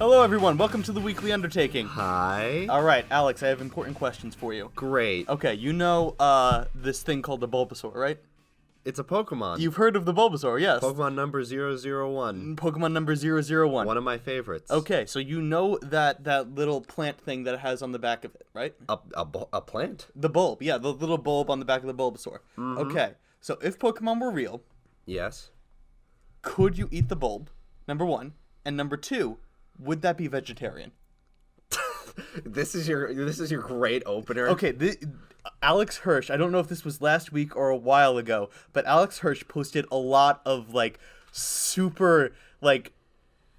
Hello, everyone. Welcome to the weekly Undertaking. Hi. All right, Alex, I have important questions for you. Great. Okay, you know this thing called the Bulbasaur, right? It's a Pokemon. You've heard of the Bulbasaur, yes. Pokemon number 001. Pokemon number 001. One of my favorites. Okay, so you know that little plant thing that it has on the back of it, right? A plant? The bulb, yeah, the little bulb on the back of the Bulbasaur. Mm-hmm. Okay, so if Pokemon were real, Yes. could you eat the bulb, number one? And number two, would that be vegetarian? This is your great opener. Okay, Alex Hirsch, I don't know if this was last week or a while ago, but Alex Hirsch posted a lot of, like, super, like,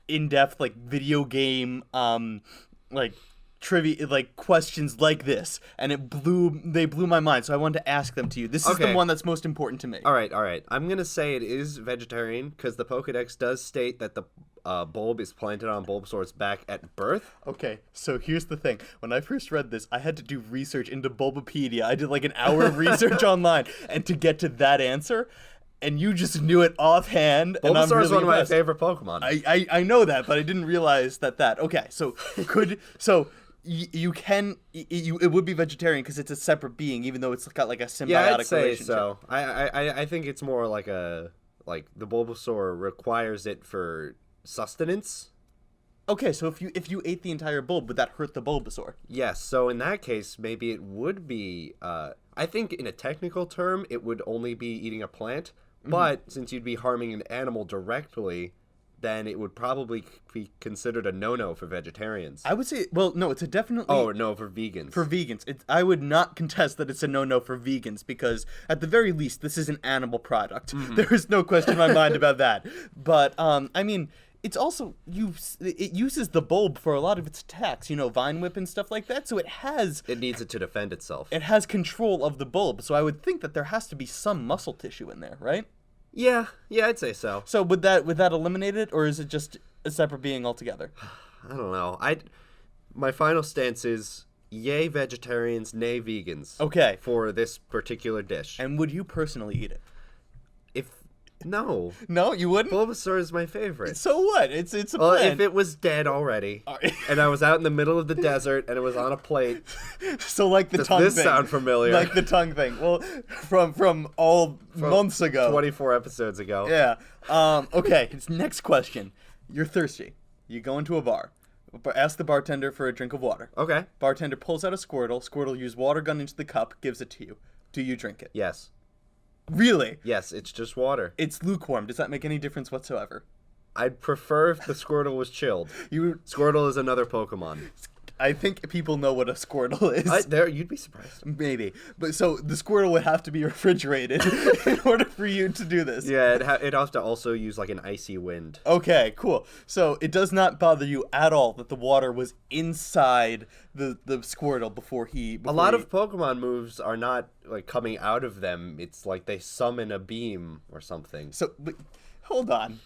in-depth, like, video game, like, trivia, like, questions like this, and they blew my mind, so I wanted to ask them to you. This is the one that's most important to me. All right. I'm going to say it is vegetarian, because the Pokedex does state that the bulb is planted on Bulbasaur's back at birth. Okay, so here's the thing. When I first read this, I had to do research into Bulbapedia. I did like an hour of research online, and to get to that answer, and you just knew it offhand. Bulbasaur and I'm really is one impressed. of my favorite Pokemon. I know that, but I didn't realize that. Okay, so it would be vegetarian because it's a separate being, even though it's got like a symbiotic yeah, I'd say relationship. so. I think it's more like the Bulbasaur requires it for sustenance. Okay, so if you ate the entire bulb, would that hurt the Bulbasaur? Yes, so in that case, maybe it would be, I think in a technical term, it would only be eating a plant, but since you'd be harming an animal directly, then it would probably be considered a no-no for vegetarians. I would say, well, no, it's a definitely... Oh, no, for vegans. For vegans. I would not contest that it's a no-no for vegans, because at the very least, this is an animal product. There is no question in my mind about that. But, I mean... It's also, it uses the bulb for a lot of its attacks, Vine Whip and stuff like that, so it needs it to defend itself. It has control of the bulb, so I would think that there has to be some muscle tissue in there, right? Yeah, I'd say so. So would that eliminate it, or is it just a separate being altogether? I don't know. My final stance is, yay vegetarians, nay vegans. Okay. For this particular dish. And would you personally eat it? No. No, you wouldn't? Bulbasaur is my favorite. So what? It's a Well, plant. if it was dead already, and I was out in the middle of the desert, and it was on a plate. So like the tongue thing. Does this sound familiar? Like the tongue thing. Well, from months ago. 24 episodes ago. Yeah. Okay, it's next question. You're thirsty. You go into a bar. Ask the bartender for a drink of water. Okay. Bartender pulls out a Squirtle. Squirtle uses water gun into the cup, gives it to you. Do you drink it? Yes. Really? Yes, it's just water. It's lukewarm. Does that make any difference whatsoever? I'd prefer if the Squirtle was chilled. Squirtle is another Pokemon. I think people know what a Squirtle is. You'd be surprised. Maybe. But so the Squirtle would have to be refrigerated in order for you to do this. Yeah, it'd have to also use like an icy wind. Okay, cool. So it does not bother you at all that the water was inside the Squirtle before a lot of Pokemon moves are not like coming out of them. It's like they summon a beam or something. So, but, hold on.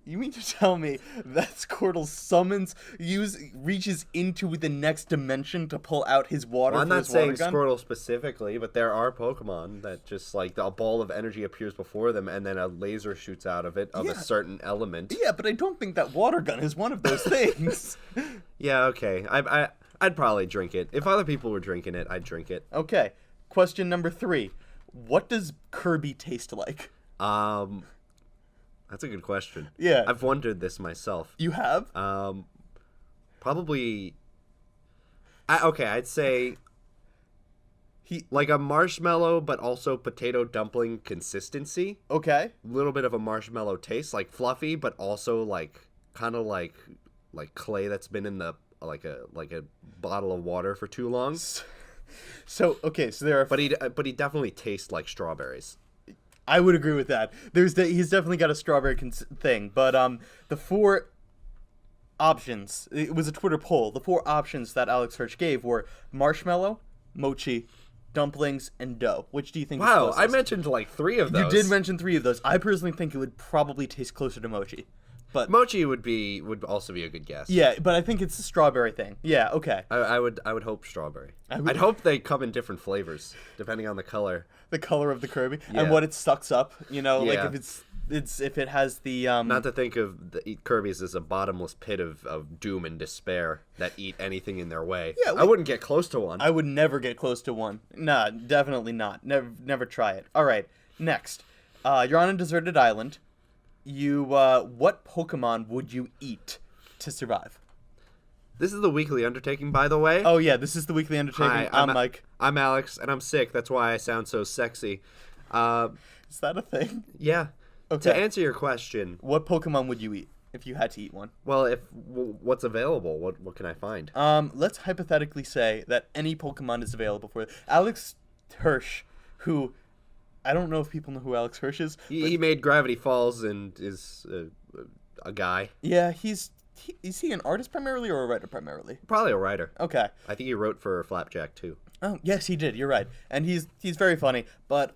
You mean to tell me that Squirtle reaches into the next dimension to pull out his water? Well, I'm not saying gun? Squirtle specifically, but there are Pokemon that just like a ball of energy appears before them, and then a laser shoots out of it of a certain element. Yeah, but I don't think that water gun is one of those things. Yeah, okay. I'd probably drink it. If other people were drinking it, I'd drink it. Okay. Question number 3: what does Kirby taste like? That's a good question. Yeah. I've wondered this myself. You have? Probably... I'd say... like a marshmallow, but also potato dumpling consistency. Okay. A little bit of a marshmallow taste, like fluffy, but also like kind of like clay that's been in the like a bottle of water for too long. So there are... But he definitely tastes like strawberries. I would agree with that. He's definitely got a strawberry thing, but the 4 options, it was a Twitter poll, the 4 options that Alex Hirsch gave were marshmallow, mochi, dumplings, and dough. Which do you think is closest? I mentioned like 3 of those. You did mention 3 of those. I personally think it would probably taste closer to mochi. But mochi would also be a good guess. Yeah, but I think it's a strawberry thing. Yeah, okay. I would hope strawberry. I'd hope they come in different flavors depending on the color. The color of the Kirby Yeah. and what it sucks up. Like Yeah. if it's It's if it has the Not to think of the Kirby's as a bottomless pit of doom and despair that eat anything in their way. Yeah, I wouldn't get close to one. I would never get close to one. Nah, definitely not. Never try it. All right, next. You're on a deserted island. What Pokemon would you eat to survive? This is the weekly Undertaking, by the way. Oh yeah, this is the weekly Undertaking. Hi, I'm Mike. I'm Alex, and I'm sick. That's why I sound so sexy. Is that a thing? Yeah. Okay. To answer your question, What Pokemon would you eat if you had to eat one? well, what's available? What can I find? Let's hypothetically say that any Pokemon is available for you. Alex Hirsch, who I don't know if people know who Alex Hirsch is. He made Gravity Falls and is a guy. Yeah, is he an artist primarily or a writer primarily? Probably a writer. Okay. I think he wrote for Flapjack too. Oh, yes, he did. You're right. And he's very funny, but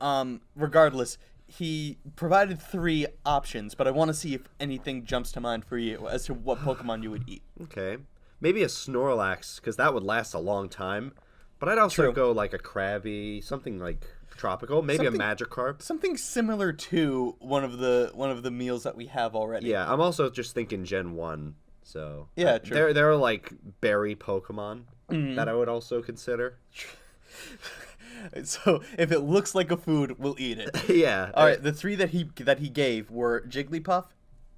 regardless, he provided 3 options, but I want to see if anything jumps to mind for you as to what Pokemon you would eat. Okay. Maybe a Snorlax, because that would last a long time. But I'd also True. go like a Krabby, something like tropical, maybe Something- a Magikarp. Something similar to one of the meals that we have already. Yeah, I'm also just thinking Gen 1. So Yeah, true. There are like berry Pokemon that I would also consider. So if it looks like a food, we'll eat it. Yeah. All right, the 3 that he gave were Jigglypuff,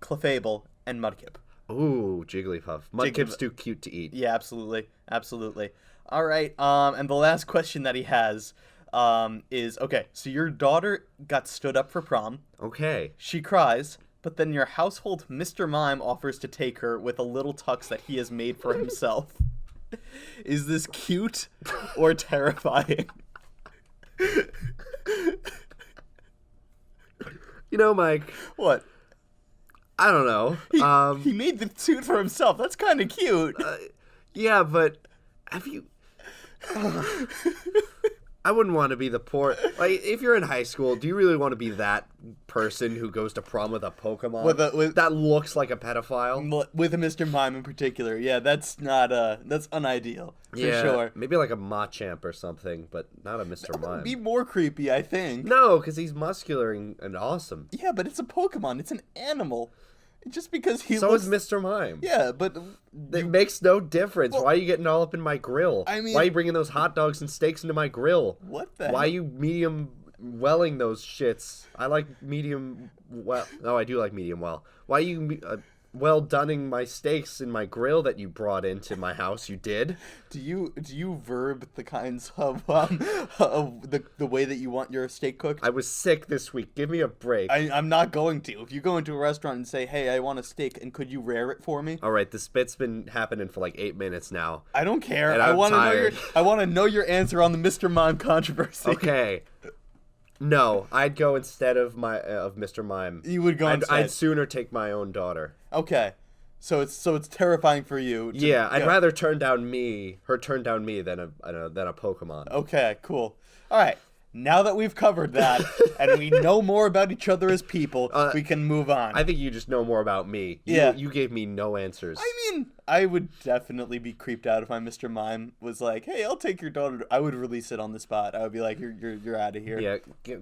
Clefable, and Mudkip. Ooh, Jigglypuff. Mudkip's too cute to eat. Yeah, absolutely. All right, and the last question that he has is, okay, so your daughter got stood up for prom. Okay. She cries, but then your household Mr. Mime offers to take her with a little tux that he has made for himself. Is this cute or terrifying? You know, Mike, What? I don't know. He made the suit for himself. That's kind of cute. Yeah, but have you... I wouldn't want to be the poor... Like, if you're in high school, do you really want to be that person who goes to prom with a Pokemon With- that looks like a pedophile? With a Mr. Mime in particular. Yeah, that's unideal. For sure. Maybe like a Machamp or something, but not a Mr. That would Mime. be more creepy, I think. No, because he's muscular and awesome. Yeah, but it's a Pokemon. It's an animal. Just because he So looks... is Mr. Mime. Yeah, but... It makes no difference. Why are you getting all up in my grill? I mean- why are you bringing those hot dogs and steaks into my grill? What the Why are heck? you medium welling those shits? I like medium well. No, I do like medium well. Why are you well doneing my steaks in my grill that you brought into my house? You did? Do you verb the kinds of the way that you want your steak cooked? I was sick this week. Give me a break. I'm not going to. If you go into a restaurant and say, "Hey, I want a steak, and could you rare it for me?" All right, this bit's been happening for like 8 minutes now. I don't care. And I I'm want to know tired. I want to know your answer on the Mr. Mime controversy. Okay. No, I'd go instead of Mr. Mime. You would go instead. I'd sooner take my own daughter. Okay. So it's terrifying for you. Yeah, I'd rather her turn down me than a Pokemon. Okay, cool. All right. Now that we've covered that and we know more about each other as people, we can move on. I think you just know more about me. Yeah. You gave me no answers. I mean, I would definitely be creeped out if my Mr. Mime was like, "Hey, I'll take your daughter." I would release it on the spot. I would be like, "You're out of here." Yeah,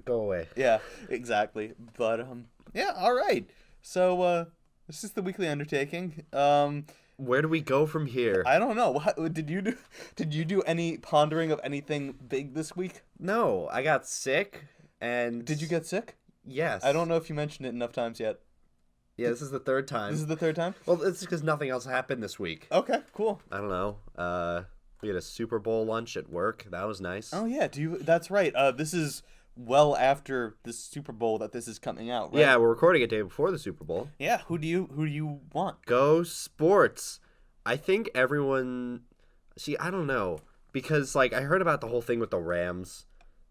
go away. Yeah, exactly. But yeah, all right. So this is the weekly Undertaking. Where do we go from here? I don't know. What did you do? Did you do any pondering of anything big this week? No, I got sick, and Did you get sick? Yes. I don't know if you mentioned it enough times yet. Yeah, this is the third time. This is the 3rd time? Well, it's because nothing else happened this week. Okay, cool. I don't know. We had a Super Bowl lunch at work. That was nice. Oh yeah, that's right. This is well after the Super Bowl that this is coming out, right? Yeah, we're recording a day before the Super Bowl. Yeah, who do you want? Go sports. I think everyone... See, I don't know. Because, like, I heard about the whole thing with the Rams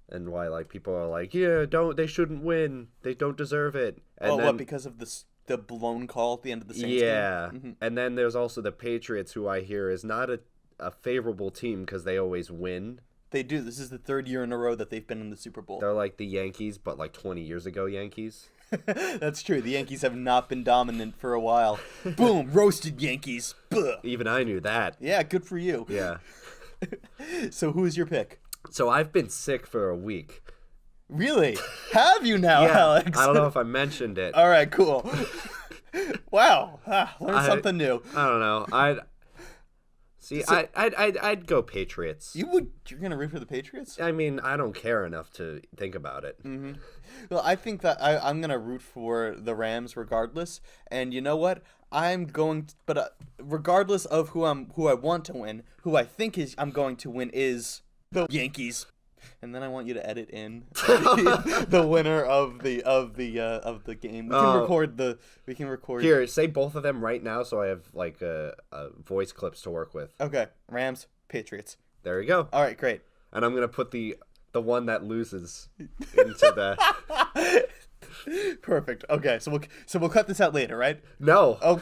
and why, like, people are like, yeah, they shouldn't win. They don't deserve it. And What, because of the blown call at the end of the Saints game? Yeah. And then there's also the Patriots, who I hear is not a favorable team because they always win. They do. This is the 3rd year in a row that they've been in the Super Bowl. They're like the Yankees, but like 20 years ago Yankees. That's true. The Yankees have not been dominant for a while. Boom, roasted Yankees. Buh. Even I knew that. Yeah, good for you. Yeah. So who's your pick? So I've been sick for a week. Really? Have you now, Yeah, Alex? I don't know if I mentioned it. All right, cool. Wow, learn something new. I don't know. I'd go Patriots. You're gonna root for the Patriots? I mean, I don't care enough to think about it. Well, I think that I'm gonna root for the Rams regardless. And you know what? Regardless of who I want to win, who I think I'm going to win is the Yankees. And then I want you to edit in the winner of the game. We can record. Here, say both of them right now, so I have like voice clips to work with. Okay, Rams, Patriots. There you go. All right, great. And I'm gonna put the one that loses into the. Perfect. Okay, so we'll cut this out later, right? No. Oh.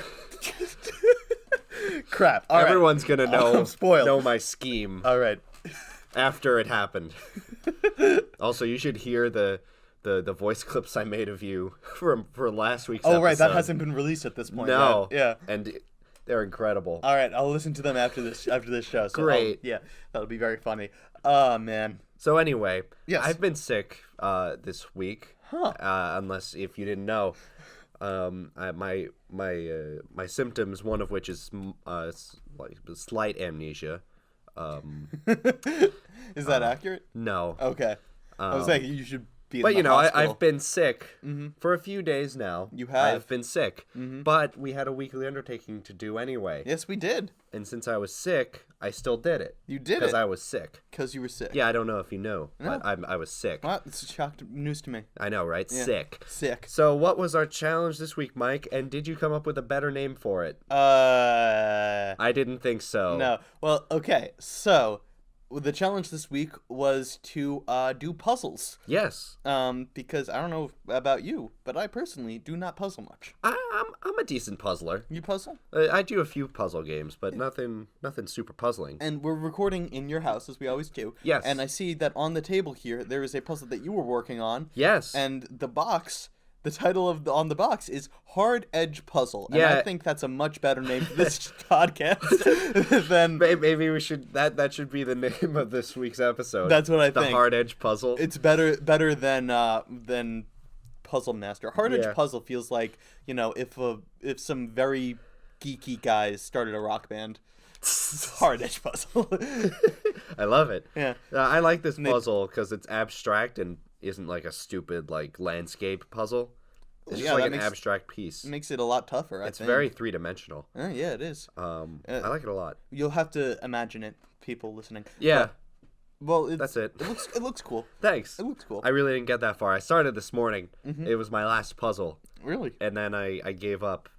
Crap. All Everyone's right. gonna know. I'm spoiled. Know my scheme. All right. After it happened. Also, you should hear the voice clips I made of you for last week's episode. Oh, right, that hasn't been released at this point. No. Yet. Yeah. And they're incredible. All right, I'll listen to them after this show. So Great. Yeah, that'll be very funny. Oh, man. So anyway, Yes. I've been sick this week. Huh. Unless if you didn't know, my symptoms, one of which is like slight amnesia. Is that accurate? No. Okay. I was saying you should be in But the you know, hospital. I've been sick for a few days now. You have. I've been sick. But we had a weekly undertaking to do anyway. Yes, we did. And since I was sick, I still did it. You did Because it. I was sick. Because you were sick. Yeah, I don't know if you know, No. but I was sick. Well, it's a shock news to me. I know, right? Yeah. Sick. Sick. So what was our challenge this week, Mike? And did you come up with a better name for it? I didn't think so. No. Well, okay. So, the challenge this week was to do puzzles. Yes. Because I don't know about you, but I personally do not puzzle much. I'm a decent puzzler. You puzzle? I do a few puzzle games, but nothing super puzzling. And we're recording in your house, as we always do. Yes. And I see that on the table here, there is a puzzle that you were working on. Yes. And the title on the box is Hard Edge Puzzle. And Yeah. I think that's a much better name for this podcast than... Maybe we should that should be the name of this week's episode. That's what I think. The Hard Edge Puzzle. It's better than Puzzle Master. Hard Edge Yeah. Puzzle feels like, if some very geeky guys started a rock band. Hard Edge Puzzle. I love it. Yeah. I like this puzzle because it's abstract and isn't like a stupid like landscape puzzle. It's Yeah, just like that an makes- abstract piece. Makes it a lot tougher, I It's think. very three-dimensional. Yeah, it is. I like it a lot. You'll have to imagine it, people listening. Yeah, Well, that's it. It looks cool. Thanks. It looks cool. I really didn't get that far. I started this morning. Mm-hmm. It was my last puzzle, Really? and then I gave up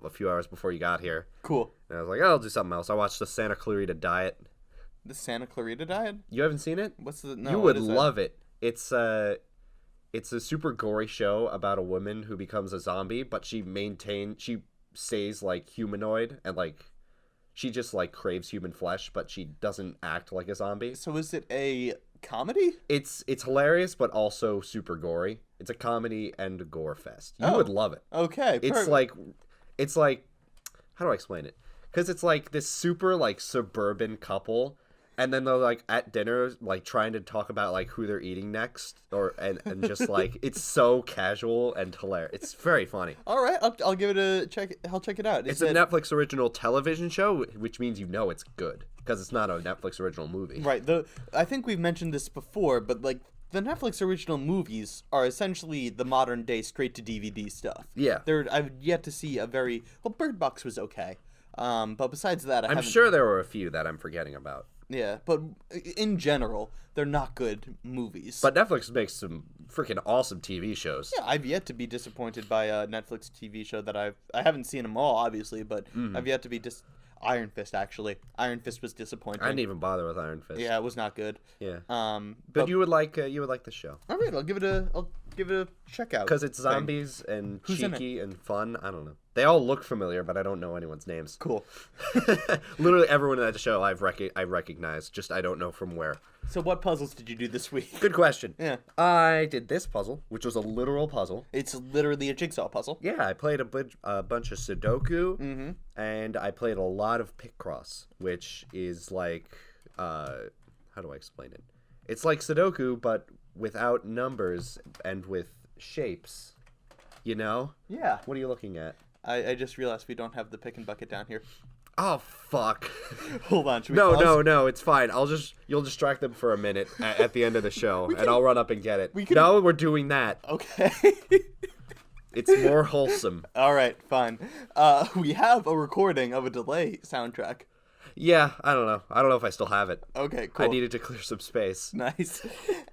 a few hours before you got here. Cool. And I was like, oh, I'll do something else. I watched the Santa Clarita Diet. The Santa Clarita Diet? You haven't seen it? What's the... No, You what would is that? love it. It's a super gory show about a woman who becomes a zombie, but she stays like humanoid and like she just like craves human flesh, but she doesn't act like a zombie. So is it a comedy? It's hilarious, but also super gory. It's a comedy and a gore fest. You Oh. would love it. Okay, It's like how do I explain it? Because it's like this super like suburban couple, and then they're like at dinner like trying to talk about like who they're eating next, and just like it's so casual and hilarious. It's very funny. All right, I'll give it a check. I'll check it out. It's a Netflix original television show, which means you know it's good because it's not a Netflix original movie. Right. I think we've mentioned this before, but like the Netflix original movies are essentially the modern day straight to DVD stuff. Yeah. I've yet to see Bird Box was okay. But besides that, I'm sure there were a few that I'm forgetting about. Yeah, but in general, they're not good movies. But Netflix makes some freaking awesome TV shows. yeah, I've yet to be disappointed by a Netflix TV show that I haven't seen them all, obviously, but I've yet to be Iron Fist, actually. Iron Fist was disappointing. I didn't even bother with Iron Fist. Yeah, it was not good. Yeah. But But you would like the show all right, I'll give it a check out. because it's zombies and Who's in cheeky and fun. I don't know. They all look familiar, but I don't know anyone's names. Cool. Literally everyone in that show I recognize, just I don't know from where. So what puzzles did you do this week? Good question. Yeah. I did this puzzle, which was a literal puzzle. It's literally a jigsaw puzzle. Yeah, I played a bunch of Sudoku, and I played a lot of Picross, which is like, how do I explain it? It's like Sudoku, but without numbers and with shapes. You know? Yeah. What are you looking at? I just realized we don't have the pick and bucket down here. Oh, fuck. Hold on. Should we pause? No, it's fine. You'll distract them for a minute at the end of the show, and I'll run up and get it. We can- No, we're doing that. Okay. It's more wholesome. All right, fine. We have a recording of a delay soundtrack. Yeah, I don't know if I still have it. Okay, cool. I needed to clear some space. Nice.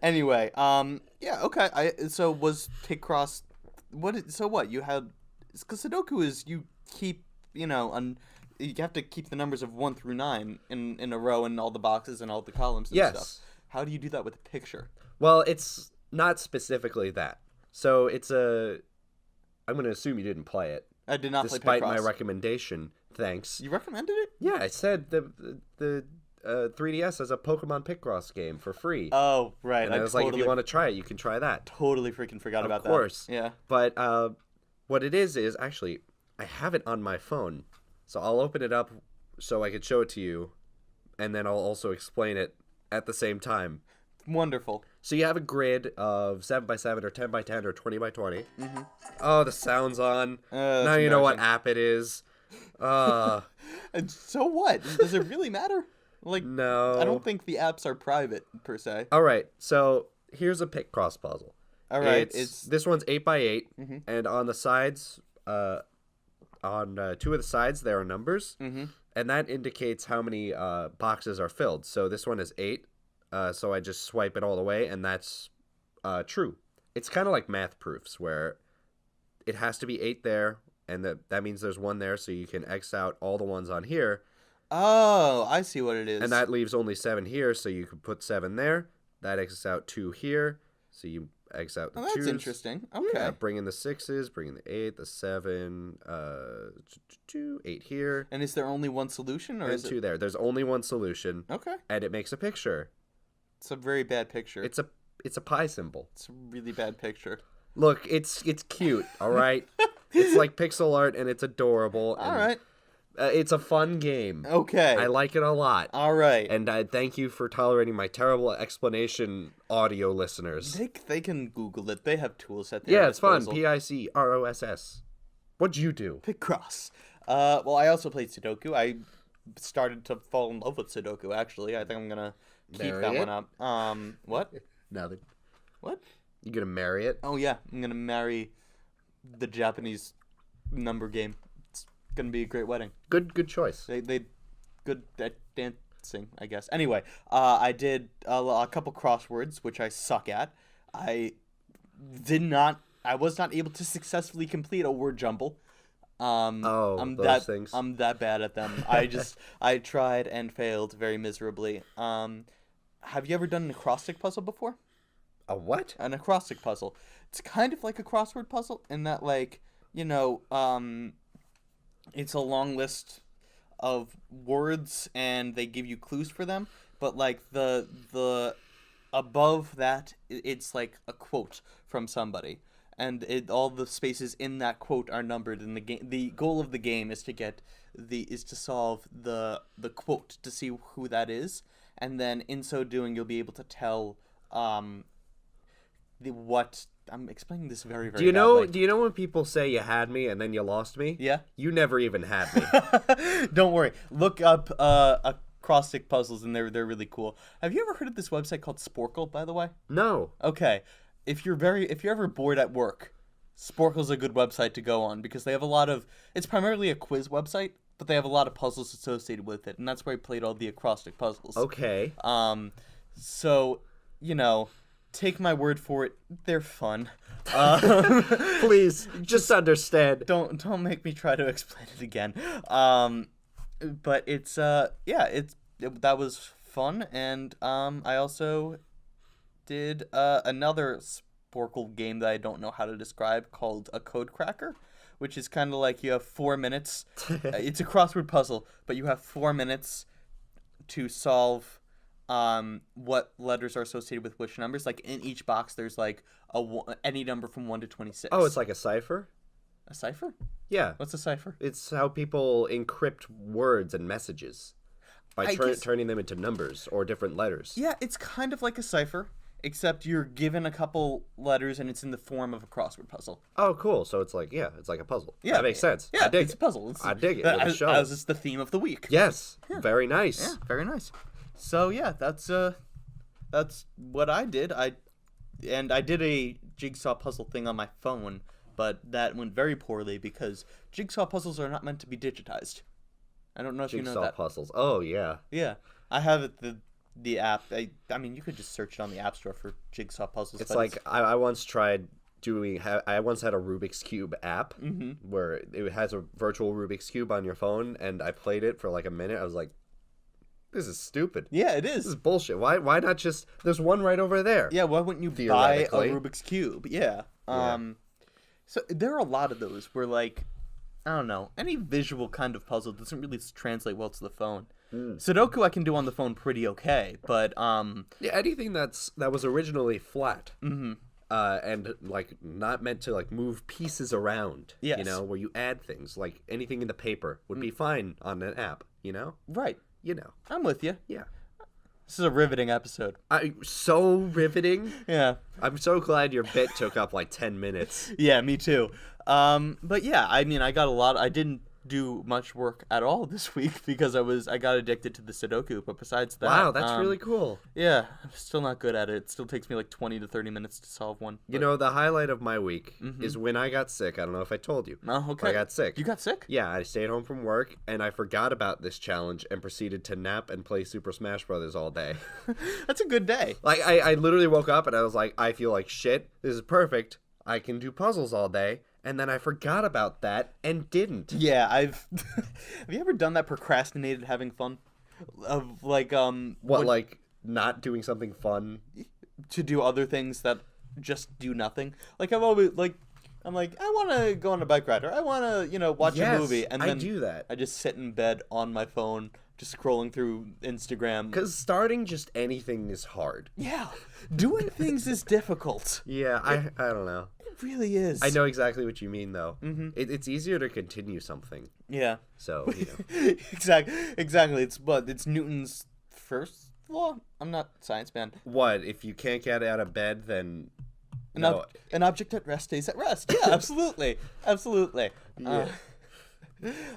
Anyway, yeah, okay. So was Picross? What you had? Because Sudoku is you keep you have to keep the numbers of 1 through 9 in a row in all the boxes and all the columns and Yes. stuff. How do you do that with a picture? Well, it's not specifically that. So I'm going to assume you didn't play it. I did not Despite play Picross. my recommendation. Thanks. You recommended it? Yeah, I said the 3DS has a Pokemon Picross game for free. Oh, right. And I was like, if you want to try it, you can try that. Totally freaking forgot about that. Of course. Yeah. But what it is actually, I have it on my phone. So I'll open it up so I could show it to you. And then I'll also explain it at the same time. Wonderful. So you have a grid of 7x7 or 10x10 or 20x20. Mm-hmm. Oh, the sound's on. Now you know what app it is. And so what? Does it really matter? Like, no. I don't think the apps are private, per se. All right, so here's a Picross puzzle. All right, this one's 8x8, and on the sides, on 2 of the sides, there are numbers, and that indicates how many boxes are filled. So this one is 8, so I just swipe it all the way, and that's true. It's kind of like math proofs, where it has to be 8 there, and that means there's 1 there, so you can X out all the ones on here. Oh, I see what it is. And that leaves only 7 here, so you could put 7 there. That X's out 2 here, so you X out the 2s. That's interesting. Okay. Yeah, bring in the 6s, bring in the 8, the 7, 8 here. And is there only one solution, or And is 2 it? there. There's only one solution. Okay. And it makes a picture. It's a very bad picture. It's a pie symbol. It's a really bad picture. Look, it's cute, all right? It's like pixel art, and it's adorable. All right. It's a fun game. Okay. I like it a lot. All right. And I thank you for tolerating my terrible explanation, audio listeners. They can Google it. They have tools at their Yeah, it's fun. disposal. Picross. What'd you do? Picross. Well, I also played Sudoku. I started to fall in love with Sudoku, actually. I think I'm going to keep Marry that it? one up. What? Nothing. What? You gonna marry it? Oh, yeah. I'm going to marry the Japanese number game. It's going to be a great wedding. Good choice. They good at dancing, I guess. Anyway, I did a couple crosswords, which I suck at. I was not able to successfully complete a word jumble. Those things. I'm that bad at them. I tried and failed very miserably. Have you ever done an acrostic puzzle before? A what? An acrostic puzzle. It's kind of like a crossword puzzle in that, like, it's a long list of words and they give you clues for them, but like the above that, it's like a quote from somebody, and all the spaces in that quote are numbered. And the goal of the game is to solve the quote to see who that is, and then in so doing you'll be able to tell what I'm explaining this very, very Do you know? badly. Do you know when people say you had me and then you lost me? Yeah. You never even had me. Don't worry. Look up acrostic puzzles, and they're really cool. Have you ever heard of this website called Sporkle, by the way? No. Okay. If you're ever bored at work, Sporkle's a good website to go on because they have a lot of. It's primarily a quiz website, but they have a lot of puzzles associated with it, and that's where I played all the acrostic puzzles. Okay. So, take my word for it, they're fun. Please, just understand. Don't make me try to explain it again. But it's that was fun, and I also did another Sporkle game that I don't know how to describe called a Code Cracker, which is kind of like you have 4 minutes. It's a crossword puzzle, but you have 4 minutes to solve what letters are associated with which numbers. Like in each box, there's like any number from 1 to 26. Oh, it's like a cipher? A cipher? Yeah. What's a cipher? It's how people encrypt words and messages by turning them into numbers or different letters. Yeah, it's kind of like a cipher, except you're given a couple letters and it's in the form of a crossword puzzle. Oh, cool. So it's like, it's like a puzzle. Yeah, That makes sense. Yeah, I dig it's it. a puzzle. I dig it. With a show. As is the theme of the week. Yes. Very nice. Yeah, very nice. So yeah, that's what I did. I did a jigsaw puzzle thing on my phone, but that went very poorly because jigsaw puzzles are not meant to be digitized. I don't know if you know that. Jigsaw puzzles. Oh, yeah. Yeah, I have it, the app. I mean, you could just search it on the App Store for jigsaw puzzles. It's like I once tried I once had a Rubik's Cube app where it has a virtual Rubik's Cube on your phone, and I played it for like a minute. I was like, this is stupid. Yeah, it This is. is bullshit. Why not just... There's one right over there. Yeah, why wouldn't you buy a Rubik's Cube? Yeah. So there are a lot of those where, like, I don't know, any visual kind of puzzle doesn't really translate well to the phone. Sudoku I can do on the phone pretty okay, but Yeah, anything that was originally flat. And like not meant to like move pieces around. Yes. You know, where you add things. Like anything in the paper would be fine on an app, you know? right. You know. I'm with you. Yeah. This is a riveting episode. So riveting. Yeah. I'm so glad your bit took up like 10 minutes. Yeah, me too. But yeah, I mean, I didn't do much work at all this week because I got addicted to the Sudoku, but besides that... Wow, that's really cool. Yeah, I'm still not good at it. It still takes me like 20 to 30 minutes to solve one. You know, the highlight of my week is when I got sick. I don't know if I told you. Oh, okay. I got sick. You got sick? Yeah, I stayed home from work, and I forgot about this challenge and proceeded to nap and play Super Smash Brothers all day. That's a good day. Like, I literally woke up, and I was like, I feel like shit. This is perfect. I can do puzzles all day. And then I forgot about that and didn't. Yeah, have you ever done that procrastinated having fun? Of like like not doing something fun? To do other things that just do nothing. Like I'm always like I want to go on a bike ride or I want to, watch a movie, and then I do that. I just sit in bed on my phone just scrolling through Instagram. Cuz starting just anything is hard. Yeah. Doing things is difficult. Yeah, I don't know. It really is. I know exactly what you mean, though. It's easier to continue something. Yeah. So, you know. Exactly. It's Newton's first law. I'm not a science man. What, if you can't get out of bed, then... An object at rest stays at rest. Yeah, absolutely. Absolutely. Yeah.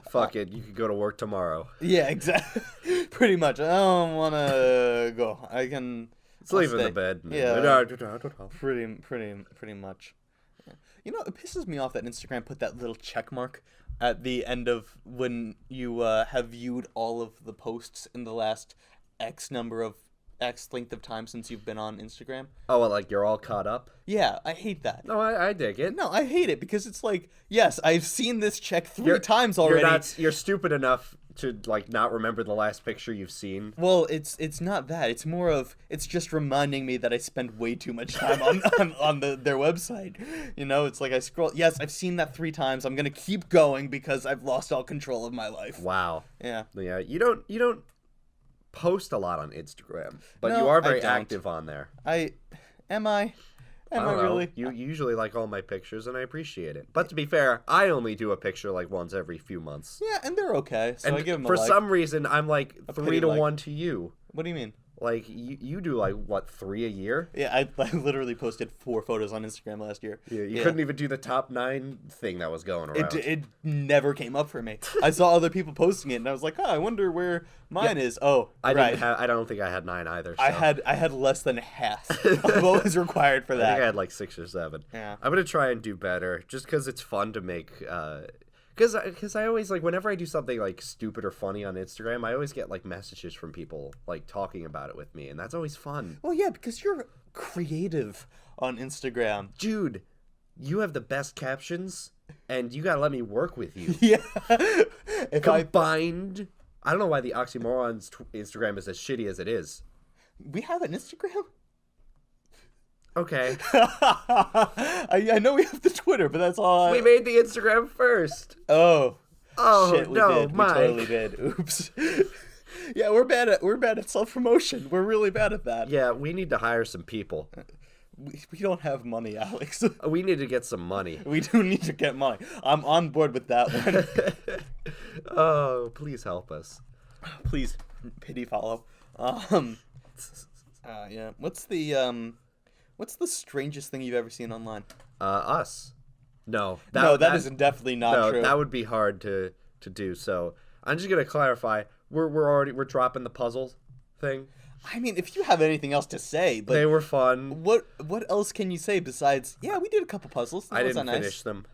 Fuck it. You could go to work tomorrow. Yeah, exactly. Pretty much. I don't want to go. I can... Sleep in the bed. Yeah. Pretty much. You know, it pisses me off that Instagram put that little check mark at the end of when you have viewed all of the posts in the last X length of time since you've been on Instagram. Oh, well, like you're all caught up? Yeah, I hate that. No, I dig it. No, I hate it because it's like, yes, I've seen this check three times already. You're stupid enough to like not remember the last picture you've seen. Well, it's not that. It's more of it's just reminding me that I spend way too much time on their website. You know, it's like I scroll. Yes, I've seen that 3 times. I'm gonna keep going because I've lost all control of my life. Wow. Yeah. Yeah. You don't post a lot on Instagram, but No, you are I very don't. active on there. Am I I don't know. really? You usually like all my pictures, and I appreciate it. But to be fair, I only do a picture like once every few months. Yeah, and they're okay. So And I give them for a like. some reason, I'm like A 3 pity to like. 1 to you. What do you mean? Like you do like what 3 a year? Yeah, I literally posted 4 photos on Instagram last year. Yeah, you couldn't even do the top 9 thing that was going around. It never came up for me. I saw other people posting it, and I was like, oh, I wonder where mine is. Oh, I right. I don't think I had 9 either. So. I had less than half of what was required for I that. think I had like 6 or 7. Yeah. I'm gonna try and do better, just because it's fun to make. Because I always like whenever I do something like stupid or funny on Instagram, I always get like messages from people like talking about it with me, and that's always fun. Well, yeah, because you're creative on Instagram. Dude, you have the best captions, and you gotta let me work with you. Yeah. Combined, I don't know why the Oxymorons Instagram is as shitty as it is. We have an Instagram? Okay. I know we have the Twitter, but that's all. We made the Instagram first. Oh. Oh Shit, we no, did. Mike. We totally did. Oops. Yeah, we're bad at self-promotion. We're really bad at that. Yeah, we need to hire some people. We don't have money, Alex. We need to get some money. We do need to get money. I'm on board with that one. Oh, please help us. Please, pity follow. Yeah. What's the What's the strangest thing you've ever seen online? Us. No. No, that is definitely not no, true. that would be hard to do. So I'm just gonna clarify. We're dropping the puzzle thing. I mean, if you have anything else to say, but They were fun. what else can you say besides? Yeah, we did a couple puzzles. I Was didn't that nice? finish them.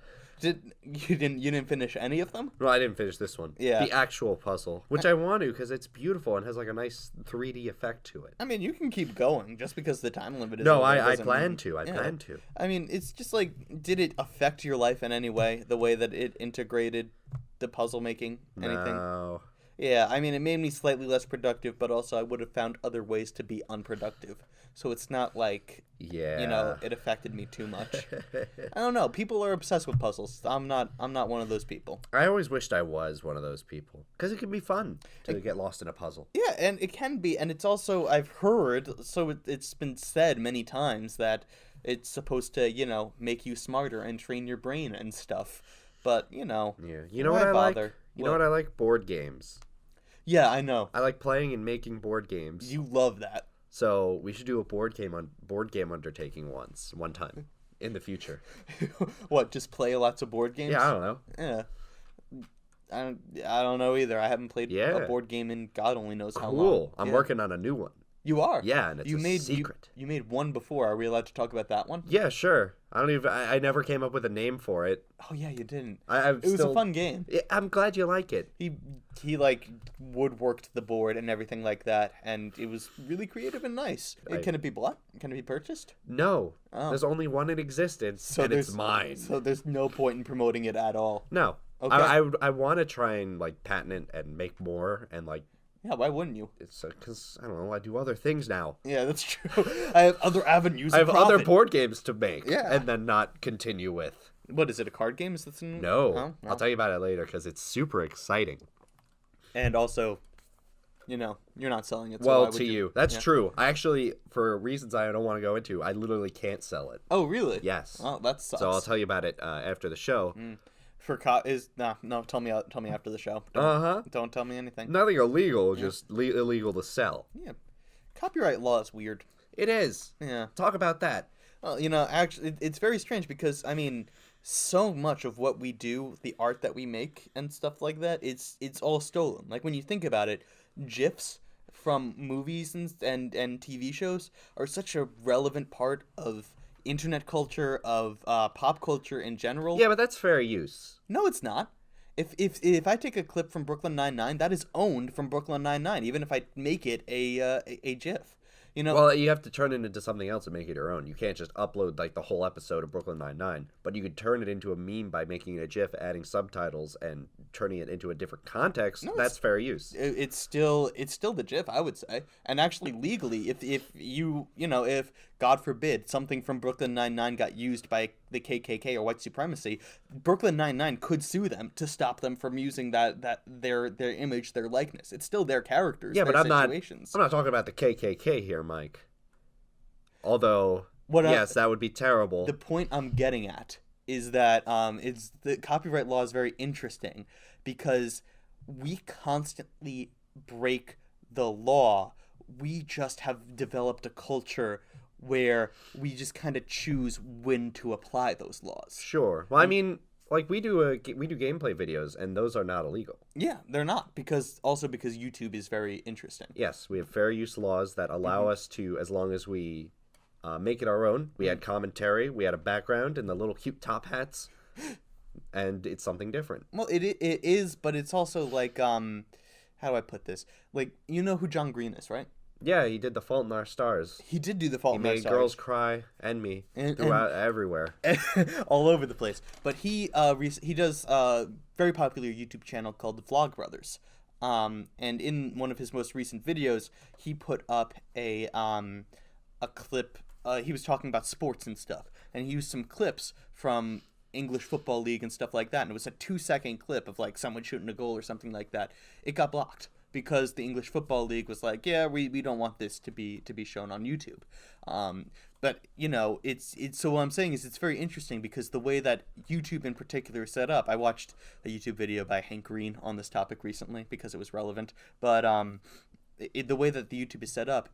You didn't finish any of them? No, I didn't finish this one. Yeah. The actual puzzle, which I want to because it's beautiful and has like a nice 3D effect to it. I mean, you can keep going just because the time limit is No, over I doesn't plan mean- to. I yeah. plan to. I mean, it's just like, did it affect your life in any way? The way that it integrated the puzzle making? Anything? No. Yeah, I mean, it made me slightly less productive, but also I would have found other ways to be unproductive. So it's not like, Yeah. it affected me too much. I don't know. People are obsessed with puzzles. I'm not one of those people. I always wished I was one of those people because it can be fun to get lost in a puzzle. Yeah, and it can be, and it's also, I've heard, so it's been said many times that it's supposed to, make you smarter and train your brain and stuff. But, Yeah. You know why what I like? bother? You know what I like? Board games. Yeah, I know. I like playing and making board games. You love that. So we should do a board game undertaking one time in the future. What, just play lots of board games? Yeah, I don't know. Yeah. I don't know either. I haven't played Yeah. a board game in God only knows how long. Cool. I'm Yeah. working on a new one. You are? Yeah, and it's you a made, secret. You made one before. Are we allowed to talk about that one? Yeah, sure. I never came up with a name for it. Oh yeah, you didn't. It It was a fun game. I'm glad you like it. He like woodworked the board and everything like that, and it was really creative and nice. Can it be bought? Can it be purchased? No, Oh. there's only one in existence, and it's mine. So there's no point in promoting it at all. No, Okay. I want to try and like patent it and make more and like Yeah, why wouldn't you? it's because I don't know, I do other things now. Yeah, that's true. I have other avenues. I of have other profit. board games to make, Yeah. and then not continue with. What is it? A card game? Is this in... No, Oh, I'll tell you about it later because it's super exciting. And also, you're not selling it. So Well, why would to you, that's Yeah. true. I actually, for reasons I don't want to go into, I literally can't sell it. Oh, really? Yes. Oh, that sucks. So I'll tell you about it after the show. No. Tell me after the show. Uh-huh. Don't tell me anything. Nothing illegal, just illegal to sell. Yeah, copyright law is weird. It is. Yeah. Talk about that. Well, actually, it's very strange because I mean, so much of what we do, the art that we make and stuff like that, it's all stolen. Like when you think about it, GIFs from movies and TV shows are such a relevant part of internet culture, of pop culture in general. Yeah, but that's fair use. No, it's not. If I take a clip from Brooklyn Nine-Nine, that is owned from Brooklyn Nine-Nine, even if I make it a GIF. Well, you have to turn it into something else and make it your own. You can't just upload like the whole episode of Brooklyn Nine-Nine, but you could turn it into a meme by making it a GIF, adding subtitles, and turning it into a different context. No, that's fair use. It's still the GIF, I would say. And actually, legally, if God forbid something from Brooklyn Nine-Nine got used by the KKK or white supremacy, Brooklyn Nine-Nine could sue them to stop them from using their image, their likeness. It's still their characters. Yeah, their but I'm situations. not talking about the KKK here, Mike. Although, yes, that would be terrible. The point I'm getting at is that the copyright law is very interesting because we constantly break the law. We just have developed a culture where we just kind of choose when to apply those laws. Sure. Well, I mean, like we do gameplay videos, and those are not illegal. Yeah, they're not because YouTube is very interesting. Yes, we have fair use laws that allow us to, as long as we make it our own. We had commentary, we had a background, and the little cute top hats, and it's something different. Well, it is, but it's also like how do I put this? Like, you know who John Green is, right? Yeah, he did The Fault in Our Stars. He did do The Fault in Our Stars. He made girls cry and me throughout everywhere. All over the place. But he does a very popular YouTube channel called The Vlog Brothers. And in one of his most recent videos, he put up a clip. He was talking about sports and stuff, and he used some clips from English Football League and stuff like that. And it was a 2-second clip of like someone shooting a goal or something like that. It got blocked because the English Football League was like, yeah, we don't want this to be shown on YouTube. But it's so what I'm saying is it's very interesting because the way that YouTube in particular is set up. I watched a YouTube video by Hank Green on this topic recently because it was relevant. But the way that the YouTube is set up,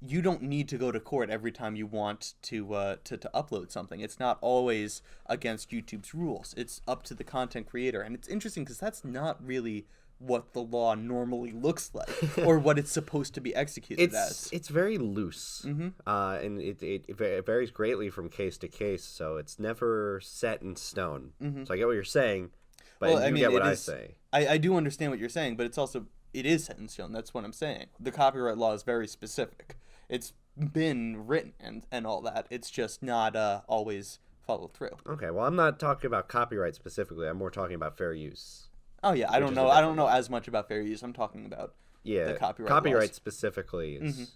you don't need to go to court every time you want to upload something. It's not always against YouTube's rules. It's up to the content creator, and it's interesting because that's not really what the law normally looks like or what it's supposed to be executed as. It's very loose, and it varies greatly from case to case. So it's never set in stone. So I get what you're saying, but you get what I say. I do understand what you're saying, but it is set in stone. That's what I'm saying. The copyright law is very specific. It's been written and all that. It's just not always followed through. Okay, well, I'm not talking about copyright specifically. I'm more talking about fair use. Oh yeah, I don't know as much about fair use. I'm talking about the copyright laws. Specifically is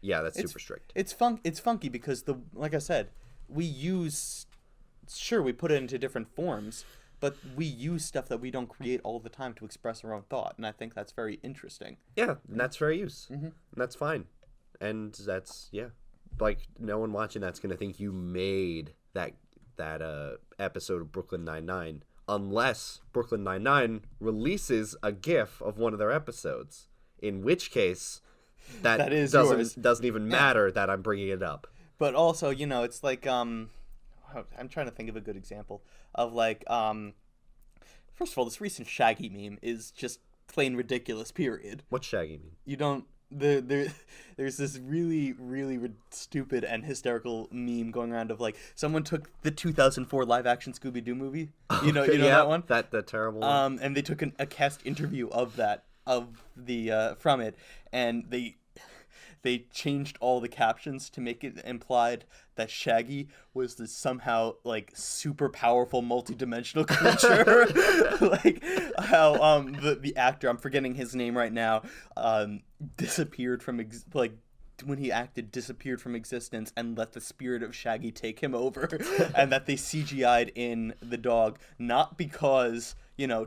that's super strict. It's funky because like I said, we put it into different forms, but we use stuff that we don't create all the time to express our own thought, and I think that's very interesting. Yeah, and that's fair use. And that's fine. And that's, like, no one watching that's going to think you made that episode of Brooklyn Nine-Nine unless Brooklyn Nine-Nine releases a GIF of one of their episodes, in which case that doesn't even matter that I'm bringing it up. But also, it's like, I'm trying to think of a good example of, like, first of all, this recent Shaggy meme is just plain ridiculous, period. What's Shaggy meme? You don't... There's this really, really stupid and hysterical meme going around of, like, someone took the 2004 live-action Scooby-Doo movie. You know that one? That terrible one. And they took a cast interview from it, and they changed all the captions to make it implied that Shaggy was this somehow, like, super powerful multi-dimensional creature. Like how the actor, I'm forgetting his name right now, disappeared from when he acted, disappeared from existence and let the spirit of Shaggy take him over. And that they CGI'd in the dog, not because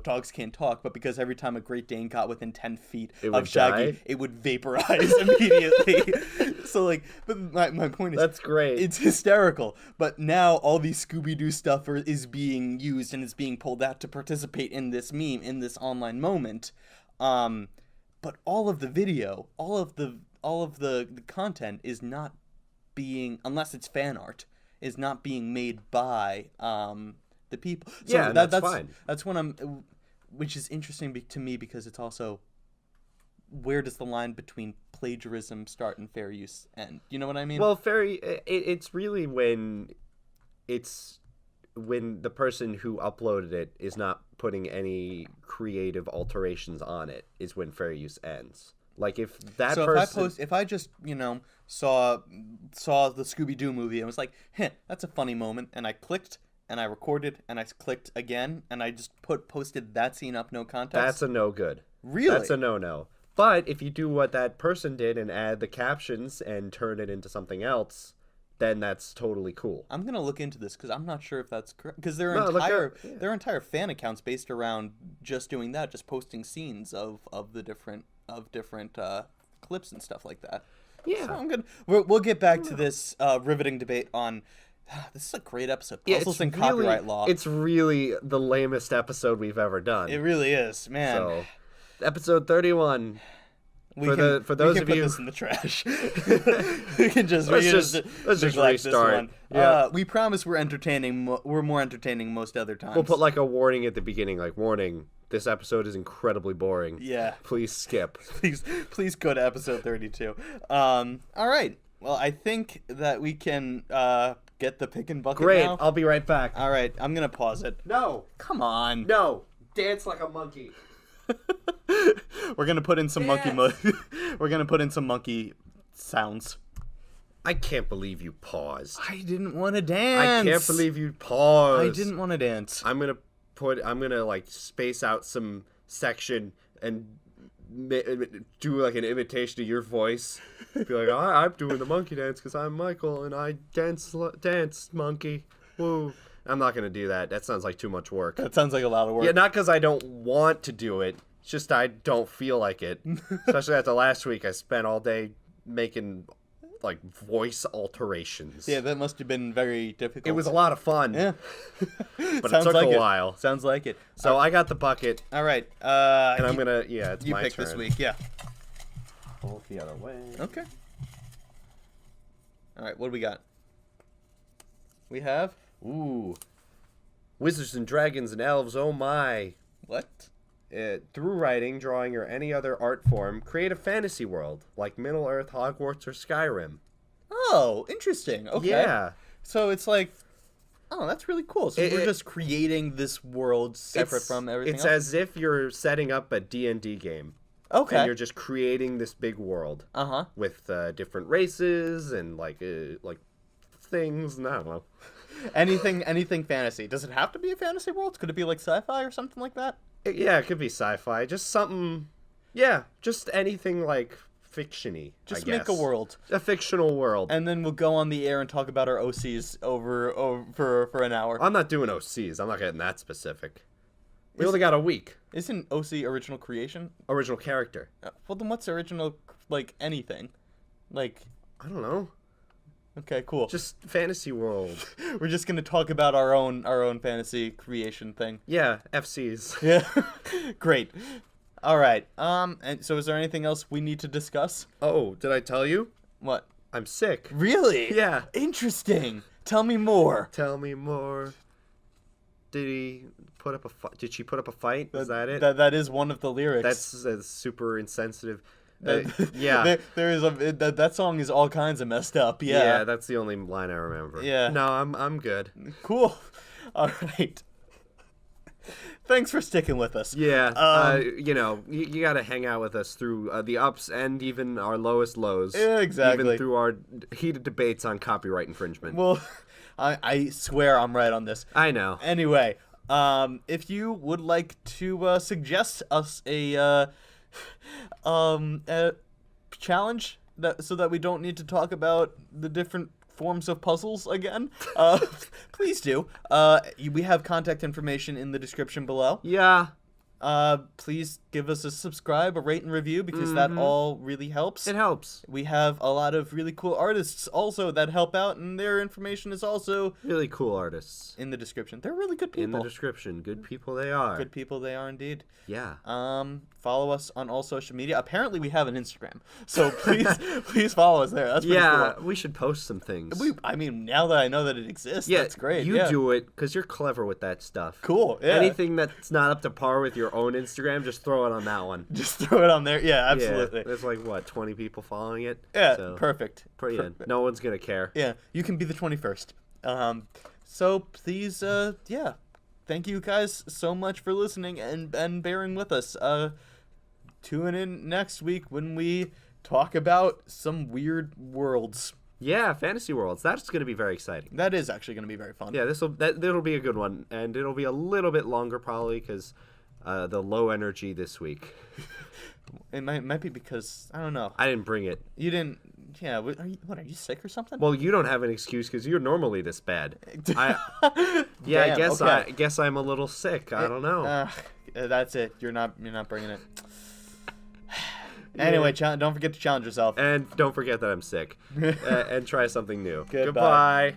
dogs can't talk, but because every time a Great Dane got within 10 feet of Shaggy, it would vaporize immediately. So, like, but my point is... That's great. It's hysterical. But now all these Scooby-Doo stuff is being used and is being pulled out to participate in this meme, in this online moment. But all of the video, all of the content is not being, unless it's fan art, is not being made by... the people. So that's fine. That's when which is interesting to me because it's also, where does the line between plagiarism start and fair use end? You know what I mean? Well, it's really when the person who uploaded it is not putting any creative alterations on it is when fair use ends. Like if I just saw the Scooby-Doo movie and was like, that's a funny moment, and I clicked and I recorded and I clicked again and I just posted that scene up, no context. That's a no good. Really? That's a no. But if you do what that person did and add the captions and turn it into something else, then that's totally cool. I'm gonna look into this because I'm not sure if that's correct. Because there are entire fan accounts based around just doing that, just posting scenes of different clips and stuff like that. Yeah. So we'll get back to this riveting debate on. This is a great episode. Puzzles and copyright law. It's really the lamest episode we've ever done. It really is, man. So, episode 31. For those of you, put this in the trash. we can just restart. This one. Yeah. We promise we're entertaining. We're more entertaining most other times. We'll put like a warning at the beginning, like warning. This episode is incredibly boring. Yeah. Please skip. Please go to episode 32. All right. Well, I think that we can get the pick and bucket Great. now. I'll be right back. All right. I'm going to pause it. No. Come on. No. Dance like a monkey. We're going to put in some monkey We're going to put in some monkey sounds. I can't believe you paused. I didn't want to dance. I can't believe you paused. I didn't want to dance. I'm going to like space out some section and do like an imitation of your voice. Be like, I'm doing the monkey dance because I'm Michael and I dance monkey. Woo. I'm not going to do that. That sounds like too much work. That sounds like a lot of work. Yeah, not because I don't want to do it. It's just I don't feel like it. Especially after last week, I spent all day making like voice alterations. Yeah, that must have been very difficult. It was a lot of fun. Yeah. But it took a while. Sounds like it. So I got the bucket. All right. And I'm going to, it's my turn. You pick this week, yeah. Pull it the other way. Okay. All right, what do we got? We have Ooh. Wizards and dragons and elves, oh my. what? Through writing, drawing, or any other art form, create a fantasy world, like Middle-earth, Hogwarts, or Skyrim. Oh, interesting. Okay. Yeah. So it's like, oh, that's really cool. So we're It- just creating this world separate from everything It's else? as if you're setting up a D&D game. Okay. And you're just creating this big world Uh-huh. with different races and like things. And I don't know. Anything fantasy. Does it have to be a fantasy world? Could it be like sci-fi or something like that? Yeah, it could be sci-fi. Just something. Yeah, just anything like fiction-y. Just I make a guess. world. A fictional world. And then we'll go on the air and talk about our OCs over for an hour. I'm not doing OCs. I'm not getting that specific. We only got a week. Isn't OC original creation? Original character. Well, then what's original, like, anything? Like, I don't know. okay, cool. Just fantasy world. We're just gonna talk about our own fantasy creation thing. Yeah, FCs. Yeah. Great. All right. And so is there anything else we need to discuss? Oh, did I tell you? What? I'm sick. Really? Yeah. Interesting. Tell me more. Tell me more. Did she put up a fight? Is that it? That is one of the lyrics. That's super insensitive. That- Yeah. there is that song is all kinds of messed up. Yeah, Yeah. that's the only line I remember. Yeah. No, I'm good. Cool. All right. Thanks for sticking with us. Yeah. You got to hang out with us through the ups and even our lowest lows. Yeah, exactly. Even through our heated debates on copyright infringement. Well, I swear I'm right on this. I know. Anyway, if you would like to suggest us a challenge so that we don't need to talk about the different forms of puzzles again, please do. We have contact information in the description below. Yeah. Please give us a subscribe, a rate and review, because that all really helps. It helps. We have a lot of really cool artists also that help out, and their information is also Really cool artists. in the description. They're really good In the people. description. Good people they are. Good people they are indeed. Yeah. Follow us on all social media. Apparently we have an Instagram, so please follow us there. That's pretty Yeah, cool. we should post some things. I mean, now that I know that it exists, Yeah, that's great. You yeah. do it because you're clever with that stuff. Cool. Yeah. Anything that's not up to par with your own Instagram, just throw it on that one. Just throw it on there. Yeah, absolutely. Yeah, there's like, what, 20 people following it? Yeah, So, perfect. yeah, no one's going to care. Yeah, you can be the 21st. So please, yeah, thank you guys so much for listening and bearing with us. Tune in next week when we talk about some weird worlds. Yeah, Fantasy Worlds. That's going to be very exciting. That is actually going to be very fun. Yeah, that'll be a good one. And it'll be a little bit longer probably because the low energy this week. It might be because, I don't know. I didn't bring it. You didn't, yeah, are you sick or something? Well, you don't have an excuse because you're normally this bad. I Damn, guess okay. I guess I'm a little sick. I don't know. That's it. You're not bringing it. Anyway, don't forget to challenge yourself. And don't forget that I'm sick. And try something new. Goodbye. Goodbye.